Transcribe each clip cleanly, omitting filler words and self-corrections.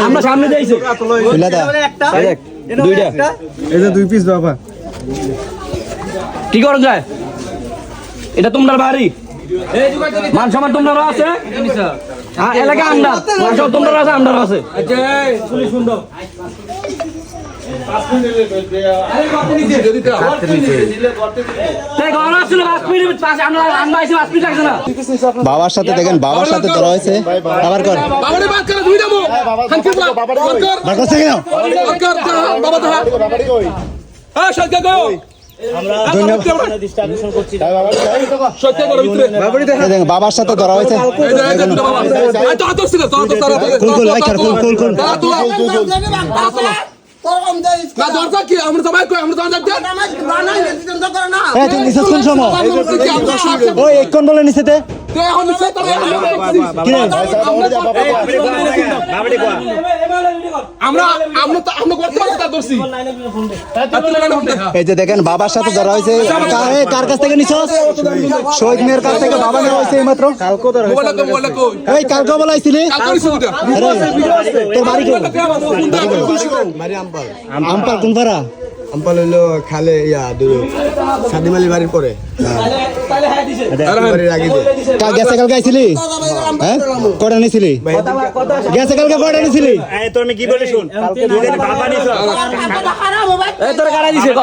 আমরা সামনে যাইছি দুই পিস বাবা কি করা যায় এটা তোমরা বাড়ি মান সম্মান তোমরা আছে এলাকা আমরা তোমরা আছে আমরা আছে সুন্দর বাবার সাথে দেখেন বাবার সাথে ধরা হয়েছে আবার কর বাবার সাথে ধরা হয়েছে বলে নিচেতে এই যে দেখেন বাবার সাথে ধরা হয়েছে কার কাছ থেকে নিছ শহীদ মেয়ের কাছ থেকে বাবা নেওয়া হয়েছে এইমাত্র এই কালকে বলাইছিলি তোর বাড়ি আমপাল কোন পাড়া আমপাল হইলো খালে সাদিমালি বাড়ির পরে গেছে কালকে আইছিলি হ্যাঁ কটা নিছিলি গেছে কালকে কটা নিছিলি তোর কি বলে শুন বাবা নিছ এই তোর কাটা দিছে ক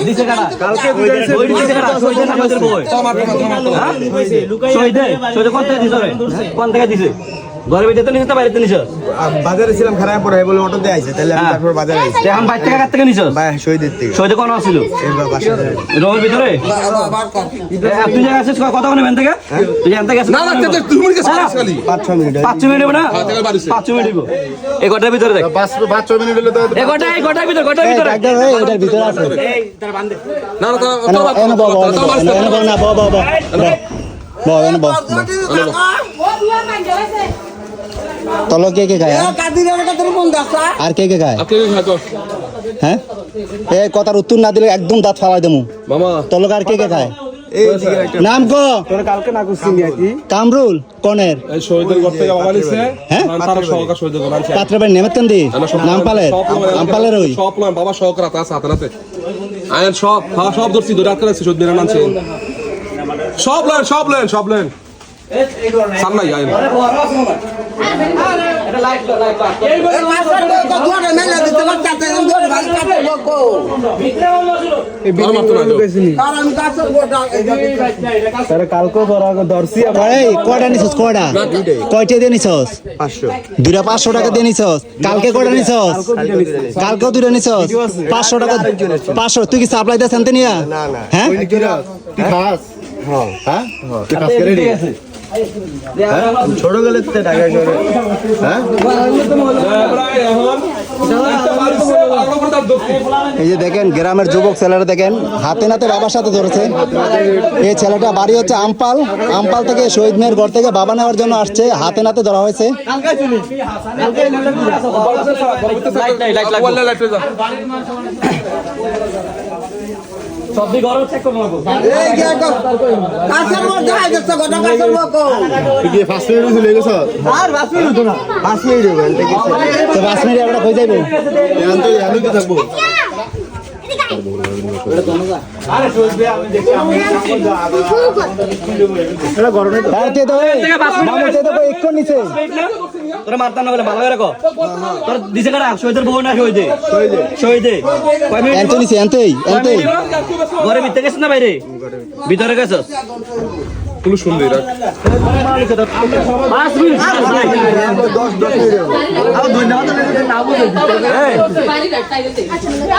দিছে কাটা কালকে দিছে কাটা শহীদের নামের বই শহীদে কোন থেকে দিছে রে কোন থেকে দিছে ঘরে ভিতরে নিছে তো বাইরে নিছে বাজারে ছিলাম খারাপ পড়ে বলে অটো দিয়ে আইছে তাহলে আমি তারপর বাজারে আইছি এখন বাইরে থেকে কাট থেকে নিছে ভাই শহীদের থেকে শহীদে কোন আছিল এই বাসা রোমের ভিতরে তুই যা আছিস কত কোন মেন থেকে তুই জানতে গেছিস না না তুই মনে গেছিস খালি 5-6 মিনিট 5 মিনিট না 5 মিনিট দিব এই ঘরটার ভিতরে দেখ 5-6 মিনিট হলে তো এই ঘরটার ভিতরে একদম এটার ভিতরে আছে এই তার বান্ধে না না তলো কে খায় আর কে খায় হ্যাঁ এই কথার উত্তর না দিলে একদম দাঁত ফালাই দেবো তলক আর কে খায় নাম কো তোর কালকে না করছিস নাকি কামরুল কোনের এই শহীদের ঘর থেকে বাবা নিছে হ্যাঁ তার সহকার শহীদের ঘর আছে পাত্র ভাই নেমেতেন দি নামপালের ওই সব লয় বাবা সহকার আছে হাতে নাতে আয়ন সব ধরছি ধরে আটকে আছে শহীদ মেরা নামছে সব লেন সামনে আয়ন এটা লাইট এই কালকে ধরছি কয়টা নিছস কয়টা দিয়ে নিছস 500 দুইটা 500 টাকা দিয়ে নিছস কালকে কয়টা নিছস কালকে দুইটা নিছস 500 টাকা 500 তুই কি সাপ্লাই দিস আনতে নিয়া না না হ্যাঁ তুই খাস হ্যাঁ তুই খাস করে রে ছোট গেলে তো টাকা করে হ্যাঁ এই যে দেখেন গ্রামের যুবক ছেলেরা দেখেন হাতে নাতে বাবার সাথে ধরেছে এই ছেলেটা বাড়ি হচ্ছে আমপাল থেকে শহীদ মেয়ের ঘর থেকে বাবা নেওয়ার জন্য আসছে হাতে নাতে ধরা হয়েছে সবই গরম চেক করব এই কি একটা কাছের মধ্যে আইছে গোটা কাছের মতো তুই কি ফার্স্ট মিনিট চলে গেছ আর 5 মিনিট হতো না 5 মিনিট হবে এন্ড কি তো 5 মিনিট আমরা কই যাইবো আমি তো থাকবো আরে সোজবে আমি দেখি আমি এটা গরমে তো তারতে তো মামুতে তো একটু নিচে তোরা মারতা না বলে ভালো করে কো তোর দিছে কাটা শহীদের বউ না শহীদে কয় মিনিট এন্তে নিচে এন্তে ঘরে ভিতরে গেছ না বাইরে ভিতরে গেছস খুব সুন্দর 5 মিনিট 10 মিনিট আর ধন্যবাদ না বুঝে